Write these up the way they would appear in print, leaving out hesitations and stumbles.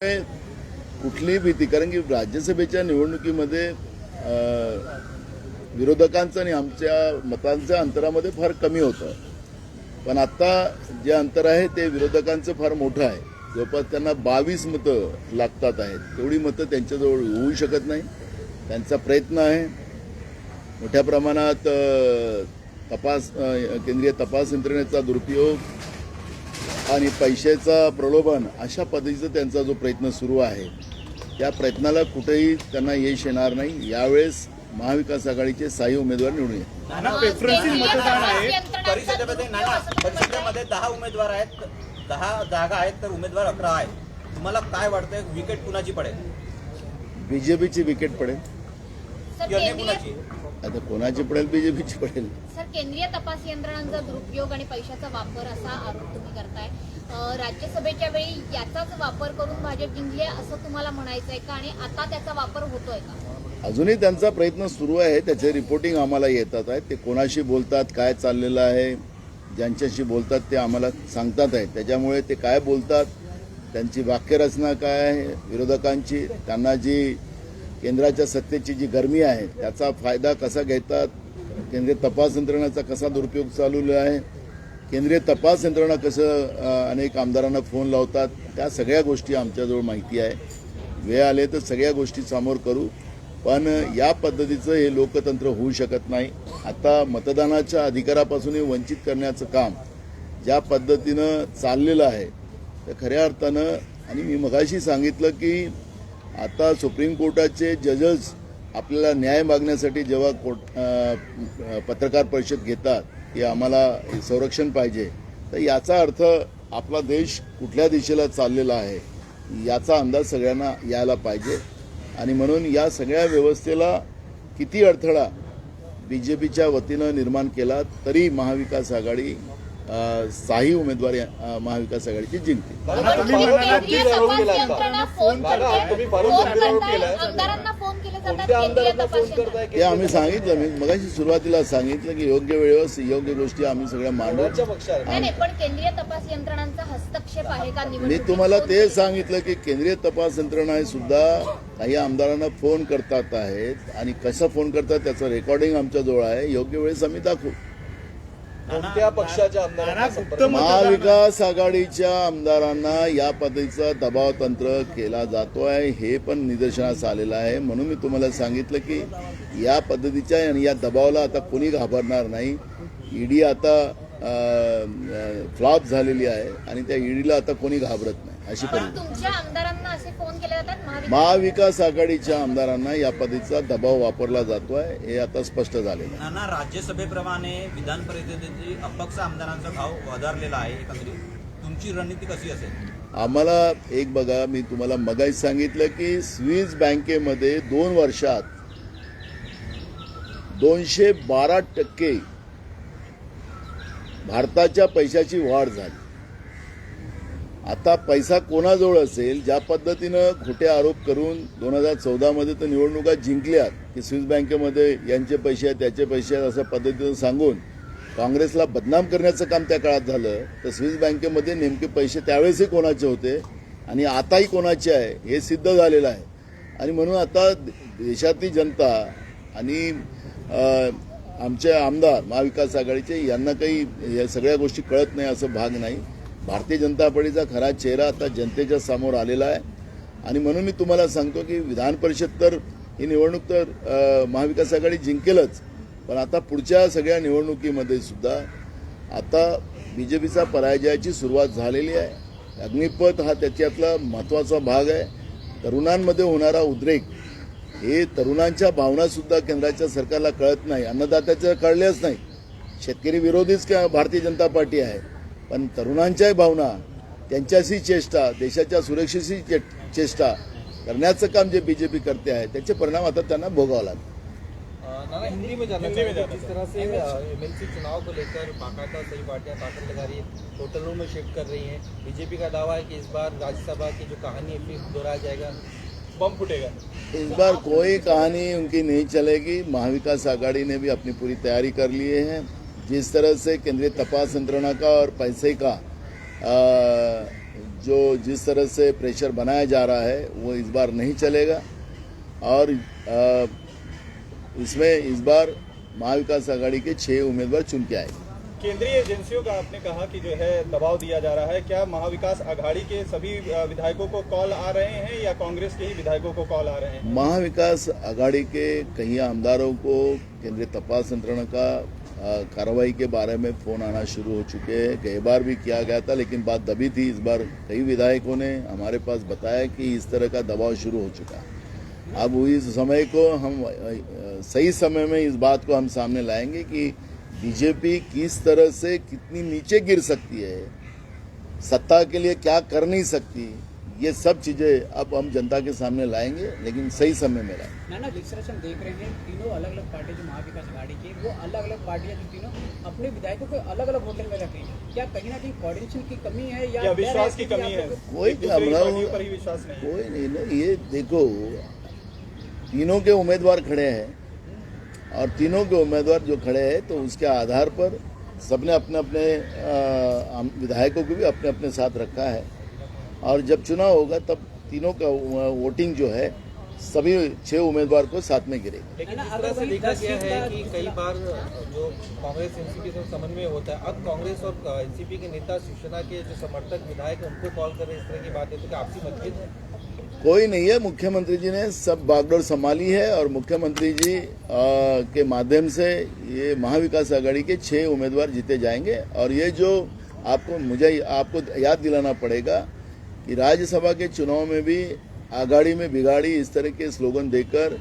कुठलीही भीती, कारण की राज्यसभेच्या निवडणुकीमध्ये विरोधकांचं आणि आमच्या मतांच्या अंतरामध्ये फार कमी होतं. पण आता जे अंतर आहे ते विरोधकांचं फार मोठं आहे. जवळपास त्यांना 22 मतं लागतात आहेत. तेवढी मतं त्यांच्याजवळ होऊ शकत नाही. त्यांचा प्रयत्न आहे. मोठ्या प्रमाणात केंद्रीय तपास यंत्रणेचा दुरुपयोग आणि पैशाचा प्रलोभन अशा पद्धतीचा त्यांचा जो प्रयत्न सुरू आहे, त्या प्रयत्नाला कुठेही त्यांना यश येणार नाही. यावेळेस महाविकास आघाडीचे 6 उमेदवार निवडून येतील. परिषदेमध्ये 10 उमेदवार आहेत, 10 जागा आहेत, तर उमेदवार 11 आहेत. तुम्हाला काय वाटतंय, विकेट कुणाची पडेल? बीजेपीची विकेट पडेल. कुणाची? आता कोणाची पडेल? बीजेपीची पडेल. सर, केंद्रीय तपास यंत्रणांचा दुरुपयोग आणि पैशाचा वापर असा आरोप तुम्ही करताय. राज्यसभेच्या वेळी याचाच वापर करून भाजप जिंकले असं तुम्हाला म्हणायचं आहे का, आणि आता त्याचा वापर होतोय का? अजूनही त्यांचा प्रयत्न सुरू आहे. त्याचे रिपोर्टिंग आम्हाला येतात आहेत. ते कोणाशी बोलतात, काय चाललेलं आहे, ज्यांच्याशी बोलतात ते आम्हाला सांगतात आहेत. त्याच्यामुळे ते काय बोलतात, त्यांची वाक्यरचना काय आहे, विरोधकांची त्यांना जी केंद्राच्या सत्तेची जी गरमी आहे त्याचा फायदा कसा घेतात, केंद्रीय तपास यंत्रणेचा कसा दुरुपयोग चालू आहे, केंद्रीय तपास यंत्रणा कसं अनेक आमदारांना फोन लावतात, त्या सगळ्या गोष्टी आमच्याजवळ माहिती आहे. वेळ आले तर सगळ्या गोष्टी समोर करू. पण या पद्धतीचं हे लोकतंत्र होऊ शकत नाही. आता मतदानाच्या अधिकारापासूनही वंचित करण्याचं काम ज्या पद्धतीनं चाललेलं आहे तर खऱ्या अर्थानं, आणि मी मगाशी सांगितलं की आता सुप्रीम कोर्टाचे जजेस आपल्याला न्याय मागण्यासाठी जेव्हा पत्रकार परिषद घेतात की आम्हाला संरक्षण पाहिजे, तर याचा अर्थ आपला देश कुठल्या दिशेला चाललेला आहे याचा अंदाज सगळ्यांना यायला पाहिजे. आणि म्हणून या सगळ्या व्यवस्थेला किती अडथळा बीजेपीच्या वतीनं निर्माण केला तरी महाविकास आघाडी 6 उमेदवार महाविकास आघाडीची जिंकते. ते आम्ही सांगितलं, मी मगाशी सुरुवातीला सांगितलं की योग्य वेळेवर योग्य गोष्टी आम्ही सगळ्या मांडू. पण केंद्रीय तपास यंत्रणांचा हस्तक्षेप आहे का? मी तुम्हाला ते सांगितलं की केंद्रीय तपास यंत्रणा सुद्धा काही आमदारांना फोन करतात आहेत, आणि कसं फोन करतात त्याचं रेकॉर्डिंग आमच्याजवळ आहे. योग्य वेळेस आम्ही दाखवू. कोणत्या पक्षाच्या आमदारांना? महाविकास आघाडीच्या आमदारांना या पद्धतीचा दबाव तंत्र केला जातो आहे हे पण निदर्शनास आलेलं आहे. म्हणून मी तुम्हाला सांगितलं की या पद्धतीच्या आणि या दबावाला आता कोणी घाबरणार नाही. ईडी आता फ्लॉप झालेली आहे आणि त्या ईडीला आता कोणी घाबरत नाही अशी परिस्थिती. तुमच्या आमदारांना असे फोन केले जातात? महाविकास आघाडीच्या आमदारांना या पद्धतीचा दबाव वापरला जातोय हे आता स्पष्ट झालेलं आहे. नाना, राज्यसभेप्रमाणे विधान परिषदेची अपक्ष आमदारांचा भाव वधारलेला आहे. एकंदरीत तुमची रणनीती कशी असेल? आम्हाला एक बघा, मी तुम्हाला मगाशी सांगितलं की स्विस बँकेमध्ये 2 वर्षात 212% भारताच्या पैशाची वाढ झाली. आता पैसा कोणाजवळ असेल, ज्या पद्धतीनं खोटे आरोप करून 2014 मध्ये तर निवडणुका जिंकल्यात की स्विस बँकेमध्ये यांचे पैसे आहेत त्याचे पैसे आहेत अशा पद्धतीनं सांगून काँग्रेसला बदनाम करण्याचं काम त्या काळात झालं. तर स्विस बँकेमध्ये नेमके पैसे त्यावेळेसही कोणाचे होते आणि आताही कोणाचे आहे हे सिद्ध झालेलं आहे. आणि म्हणून आता देशातली जनता आणि आमचे आमदार महाविकास आघाडीचे यांना काही या सगळ्या गोष्टी कळत नाही असं भाग नाही. भारतीय जनता पार्टीचा खरा चेहरा आता जनतेच्या समोर आलेला आहे. आणि म्हणून मी तुम्हाला सांगतो की विधान परिषद तर ही निवडणूक तर महाविकास आघाडी जिंकेलच, पण आता पुढच्या सगळ्या निवडणुकीमध्ये सुद्धा आता बीजेपीचा पराजयाची सुरुवात झालेली आहे. अग्निपथ हा त्याच्यातला महत्त्वाचा भाग आहे. तरुणांमध्ये होणारा उद्रेक, हे तरुणांच्या भावना सुद्धा केंद्राच्या सरकारला कळत नाही. अन्नदात्याच्या कळल्याच नाही. शेतकरी विरोधीच भारतीय जनता पार्टी आहे, पण तरुणांच्याही भावना, त्यांच्याशी चेष्टा, देशाच्या सुरक्षेशी चेष्टा करण्याचं काम जे बीजेपी करते आहे त्याचे परिणाम आता त्यांना भोगावं लागतात. हिंदी में जानना चाहिए जिस तरह से एमएलसी चुनाव को लेकर बाकायदा सही पार्टियां ताकत लगा रही है, होटलों में शिफ्ट कर रही हैं. बीजेपी का दावा है कि इस बार राज्यसभा की जो कहानी है फिर दोहराया जाएगा, बम फूटेगा. इस बार कोई कहानी उनकी नहीं चलेगी. महाविकास आघाड़ी ने भी अपनी पूरी तैयारी कर ली है. जिस तरह से केंद्रीय तपास यंत्रणा का और पैसे का जो जिस तरह से प्रेशर बनाया जा रहा है वो इस बार नहीं चलेगा और इसमें इस बार महाविकास आघाड़ी के 6 उम्मीदवार चुन के आए। केंद्रीय एजेंसियों का आपने कहा कि जो है दबाव दिया जा रहा है, क्या महाविकास आघाड़ी के सभी विधायकों को कॉल आ रहे हैं या कांग्रेस के ही विधायकों को कॉल आ रहे हैं? महाविकास आघाड़ी के कई आमदारों को केंद्रीय तपास यंत्रणा का कार्रवाई के बारे में फोन आना शुरू हो चुके हैं। कई बार भी किया गया था लेकिन बात दबी थी। इस बार कई विधायकों ने हमारे पास बताया कि इस तरह का दबाव शुरू हो चुका है। अब इस समय को हम सही समय में इस बात को हम सामने लाएंगे कि बीजेपी किस तरह से कितनी नीचे गिर सकती है, सत्ता के लिए क्या कर नहीं सकती, ये सब चीजें अब हम जनता के सामने लाएंगे, लेकिन सही समय में लाएंगे। ना जिस तरह से हम देख रहे हैं तीनों अलग अलग पार्टी जो महाविकास आघाड़ी की वो अलग अलग पार्टियां जो तीनों अपने विधायकों को अलग अलग होटल में रखें, क्या कहीं ना कहीं कोऑर्डिनेशन की कमी है या विश्वास की कमी है? कोई पार्टियों पर ही विश्वास नहीं है। कोई नहीं ना। ये देखो तीनों के उम्मीदवार खड़े हैं और तीनों के उम्मीदवार जो खड़े हैं तो उसके आधार पर सबने अपने अपने विधायकों को भी अपने अपने साथ रखा है और जब चुनाव होगा तब तीनों का वोटिंग जो है सभी 6 उम्मीदवार को साथ में गिरेगा। लेकिन इस तरह से देखा गया है कि कई बार जो कांग्रेस एनसीपी से समन्वय होता है, अब कांग्रेस और एनसीपी के नेता शिवसेना के जो समर्थक विधायक उनको कॉल कर रहे हैं, इस तरह की बात है तो क्या आपसी मतभेद है? कोई नहीं है। मुख्यमंत्री जी ने सब बागडोर संभाली है और मुख्यमंत्री जी के माध्यम से ये महाविकास आघाड़ी के 6 उम्मीदवार जीते जाएंगे। और ये जो आपको याद दिलाना पड़ेगा कि राज्यसभा के चुनाव में भी आघाड़ी में बिगाड़ी इस तरह के स्लोगन देकर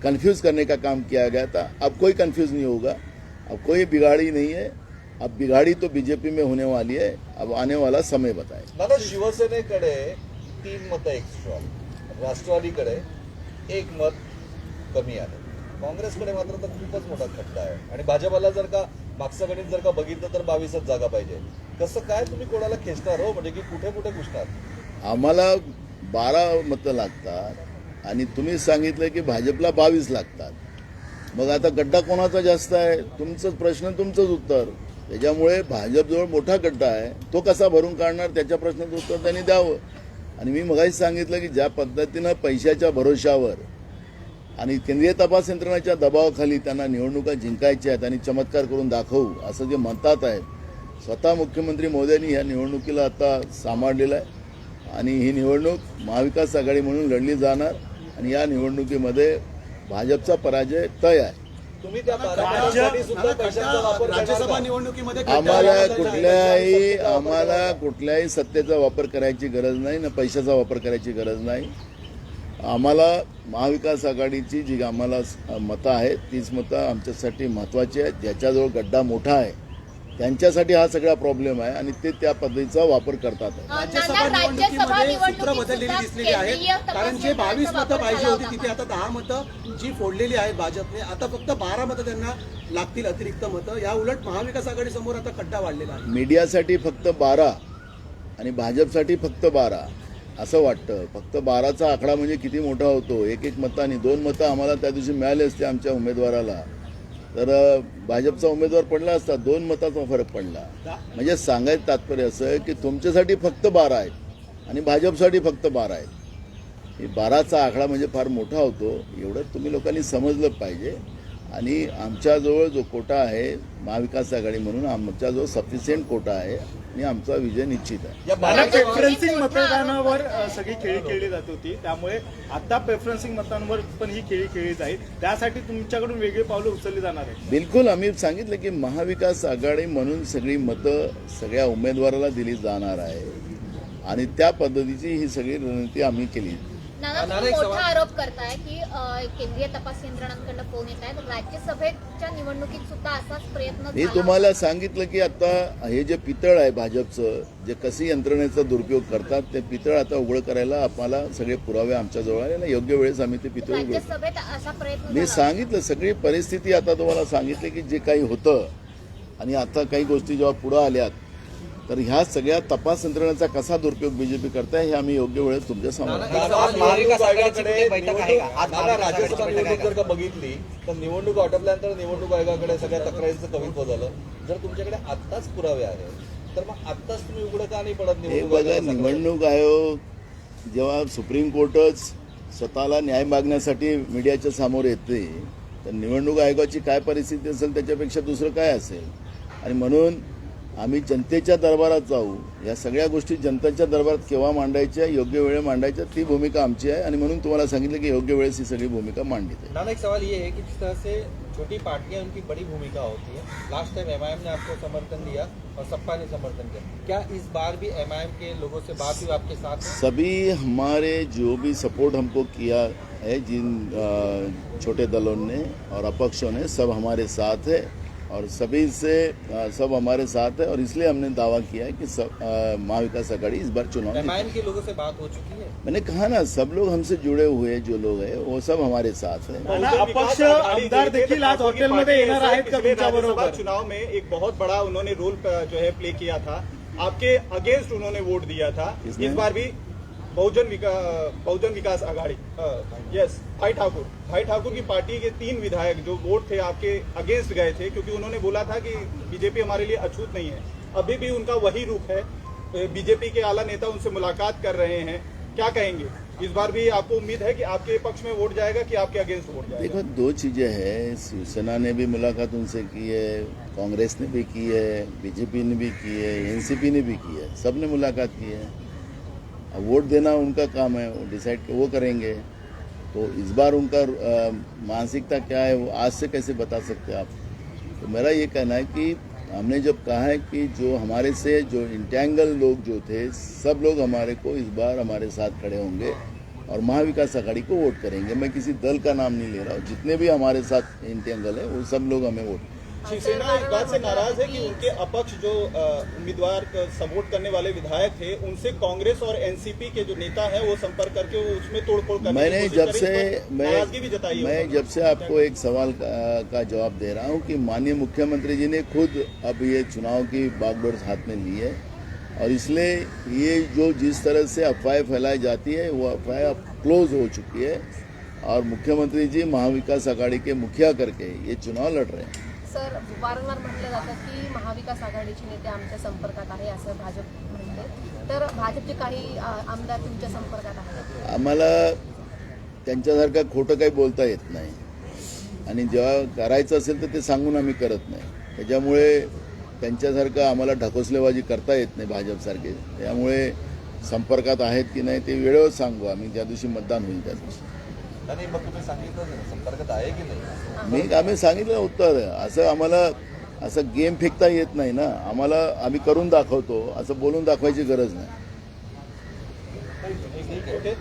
कंफ्यूज करने का काम किया गया था। अब कोई कंफ्यूज नहीं होगा, अब कोई बिगाड़ी नहीं है। अब बिगाड़ी तो बीजेपी में होने वाली है, अब आने वाला समय बताएगा। दादा, शिवसेनेकडे 3 मतं एक्स्ट्रा, राष्ट्रवादीकडे 1 मत कमी आहे, काँग्रेसकडे मात्र तर खूपच मोठा खड्डा आहे आणि भाजपला जर का मागचं गणित जर का बघितलं तर 22च जागा पाहिजे. कसं काय तुम्ही कोणाला खेचणार हो, म्हणजे की कुठे कुठे घुसणार? आम्हाला 12 मतं लागतात आणि तुम्ही सांगितलं की भाजपला 22 लागतात. मग आता गड्डा कोणाचा जास्त आहे? तुमचाच प्रश्न, तुमचंच उत्तर. त्याच्यामुळे भाजपजवळ मोठा गड्डा आहे, तो कसा भरून काढणार त्याच्या प्रश्नाचं उत्तर त्यांनी द्यावं. आणि मी मगाशी सांगितलं की ज्या पद्धतीनं पैशाच्या भरोशावर आणि केंद्रीय तपास यंत्रणाच्या दबावाखाली त्यांना निवडणुका जिंकायच्या आहेत आणि चमत्कार करून दाखवू असं जे म्हणतात आहेत, स्वतः मुख्यमंत्री मोदींनी या निवडणुकीला आता सांभाळलेलं आहे आणि ही निवडणूक महाविकास आघाडी म्हणून लढली जाणार आणि या निवडणुकीमध्ये भाजपचा पराजय तय आहे. तुम्ही त्या बारामतीसाठी सुद्धा पैशांचा वापर राज्यसभा निवडणुकीमध्ये आम्हाला कुठल्याही सत्तेचा वापर करायची गरज नाही ना पैशाचा वापर करायची गरज नाही. आम्हाला महाविकास आघाडीची जी आम्हाला मतं आहेत तीच मतं आमच्यासाठी महत्त्वाची आहेत. ज्याच्याजवळ गड्डा मोठा आहे त्यांच्यासाठी हा सगळा प्रॉब्लेम आहे आणि ते त्या पद्धतीचा वापर करतात. राज्यसभा निवडणुकीमध्ये सूत्र बदललेली दिसलेली आहेत, कारण जे 22 मतं पाहिजे होती तिथे आता 10 मतं जी फोडलेली आहेत भाजपने, आता फक्त 12 मतं त्यांना लागतील अतिरिक्त मतं. या उलट महाविकास आघाडी समोर आता खड्डा वाढलेला आहे. मीडियासाठी फक्त 12 आणि भाजपसाठी फक्त 12 असं वाटतं. फक्त 12चा आकडा म्हणजे किती मोठा होतो. 1 मतं आणि 2 मतं आम्हाला त्या दिवशी मिळाले असते आमच्या उमेदवाराला तर भाजपचा उमेदवार पडला असता. 2 मताचा फरक पडला. म्हणजे सांगायचं तात्पर्य असं आहे की तुमच्यासाठी फक्त 12 आहेत आणि भाजपसाठी फक्त 12 आहेत. हे 12चा आकडा म्हणजे फार मोठा होतो, एवढं तुम्ही लोकांनी समजलं पाहिजे. आणि आमच्याजवळ जो कोटा आहे महाविकास आघाडी म्हणून आमच्याजवळ सफिशियंट कोटा आहे आणि आमचा विजय निश्चित आहे. प्रेफरन्सिंग मतदानावर सगळी खेळी खेळली जात होती, त्यामुळे आता प्रेफरन्सिंग मतांवर पण ही खेळी खेळली जाईल. त्यासाठी तुमच्याकडून वेगळी पावलं उचलली जाणार आहे? बिलकुल. आम्ही सांगितलं की महाविकास आघाडी म्हणून सगळी मतं सगळ्या उमेदवाराला दिली जाणार आहे आणि त्या पद्धतीची ही सगळी रणनीती आम्ही केली. तुम्ही मोठा आरोप करताय की केंद्रीय तपास यंत्रणांकडून फोन येत आहेत. राज्यसभेच्या निवडणुकीत सुद्धा असाच प्रयत्न मी तुम्हाला सांगितलं की आता हे जे पितळ आहे भाजपचं, जे कशी यंत्रणेचा दुरुपयोग करतात, ते पितळ आता उघड करायला आम्हाला सगळे पुरावे आमच्याजवळ आहे आणि योग्य वेळेस आम्ही ते पितळ उघड. राज्यसभेत असा प्रयत्न मी सांगितलं सगळी परिस्थिती आता तुम्हाला सांगितली की जे काही होतं आणि आता काही गोष्टी जेव्हा पुढे आल्यात तर ह्या सगळ्या तपास यंत्रणेचा कसा दुरुपयोग बीजेपी करताय हे आम्ही योग्य वेळेस तुमच्या समोर. राज्यसभा निवडणूक जर का बघितली तर निवडणूक आटोपल्यानंतर निवडणूक आयोगाकडे सगळ्या तक्रारींचं कवित्व झालं. जर तुमच्याकडे आत्ताच पुरावे आहेत तर मग आत्ताच तुम्ही उघडं का नाही पडत हे निवडणूक बघा, आयोगाला? निवडणूक आयोग जेव्हा सुप्रीम कोर्टच स्वतःला न्याय मागण्यासाठी मीडियाच्या समोर येते, तर निवडणूक आयोगाची काय परिस्थिती असेल त्याच्यापेक्षा दुसरं काय असेल. आणि म्हणून आम्ही जनतेच्या दरबारात जाऊ, या सगळ्या गोष्टी जनतेच्या दरबारात केव्हा मांडायच्या, योग्य वेळे मांडायच्या, ती भूमिका आमची आहे. आणि म्हणून तुम्हाला सांगितलं की योग्य वेळेस ही सगळी भूमिका मांडली जाईल. नाना, एक सवाल ये है कि जिस तरह से छोटी पार्टियां उनकी बड़ी भूमिका होती है, लास्ट टाइम एमआईएम ने आपको समर्थन दिया और सपा ने समर्थन किया, क्या इस बार भी एमआईएम के लोगों से बात हुई आपके साथ है? सभी हमारे जो भी सपोर्ट हमको किया है, जिन छोटे दलों ने और अपक्षों ने, सब हमारे साथ है और सभी से सब हमारे साथ है. और इसलिए हमने दावा किया है कि महाविकास आघाड़ी इस बार चुनाव जीतेगी. एमआईएम के लोगों से बात हो चुकी है? मैंने कहा ना, सब लोग हमसे जुड़े हुए जो लोग हैं वो सब हमारे साथ हैं. नाना, अपक्ष आमदार देखील आज हॉटेलमध्ये येणार आहेत का तुमच्या बरोबर? चुनाव में एक बहुत बड़ा उन्होंने रोल जो है प्ले किया था, आपके अगेंस्ट उन्होंने वोट दिया था. किसने? इस बार भी बहुजन विकास आघाड़ी, यस, भाई ठाकुर की पार्टी के 3 विधायक जो वोट थे आपके अगेंस्ट गए थे, क्योंकि उन्होंने बोला था कि बीजेपी हमारे लिए अछूत नहीं है. अभी भी उनका वही रुख है. बीजेपी के आला नेता उनसे मुलाकात कर रहे हैं. क्या कहेंगे, इस बार भी आपको उम्मीद है कि आपके पक्ष में वोट जाएगा कि आपके अगेंस्ट वोट जाएगा? देखो, 2 चीजें हैं. शिवसेना ने भी मुलाकात उनसे की है, कांग्रेस ने भी की है, बीजेपी ने भी की है, एनसीपी ने भी की है. सबने मुलाकात की है. अब वोट देना उनका काम है, वो डिसाइड वो करेंगे. तो इस बार उनका मानसिकता क्या है वो आज से कैसे बता सकते हैं आप. तो मेरा ये कहना है कि हमने जब कहा है कि जो हमारे से जो इंटेंगल लोग जो थे, सब लोग हमारे को इस बार हमारे साथ खड़े होंगे और महाविकास आघाड़ी को वोट करेंगे. मैं किसी दल का नाम नहीं ले रहा हूँ. जितने भी हमारे साथ इंटेंगल है वो सब लोग हमें वोट. शिवसेना इस बात से नाराज है कि उनके अपक्ष जो उम्मीदवार सपोर्ट करने वाले विधायक थे, उनसे कांग्रेस और एनसीपी के जो नेता हैं वो संपर्क करके वो उसमें तोड़फोड़ करने की मैंने कोशिश जब करी, से तो नाराजगी भी जताई है मैं उन्होंने. जब से आपको एक सवाल का जवाब दे रहा हूं कि माननीय मुख्यमंत्री जी ने खुद अब ये चुनाव की बागडोर हाथ में ली है. और इसलिए ये जो जिस तरह से अफवाहें फैलाई जाती है वो अफवाहें अब क्लोज हो चुकी है. और मुख्यमंत्री जी महाविकास आघाड़ी के मुखिया करके ये चुनाव लड़ रहे हैं. सर, वारंवार म्हटलं जातं की महाविकास आघाडीचे नेते आमच्या संपर्कात आहे असं भाजप म्हणते, तर भाजपचे काही आमदार तुमच्या संपर्कात आहेत? आम्हाला त्यांच्यासारखं खोटं काही बोलता येत नाही. आणि जेव्हा करायचं असेल तर ते सांगून आम्ही करत नाही. त्याच्यामुळे त्यांच्यासारखं आम्हाला ढकोसलेबाजी करता येत नाही भाजपसारखे. त्यामुळे संपर्कात आहेत की नाही ते वेळेवर सांगू आम्ही, ज्या दिवशी मतदान होईल त्या दिवशी. नाही, मग तुम्ही सांगितलं ना, संपर्कात आहे की नाही? आम्ही सांगितलं उत्तर. असं आम्हाला असं गेम फेकता येत नाही ना. आम्ही करून दाखवतो, असं बोलून दाखवायची गरज नाही. ओके.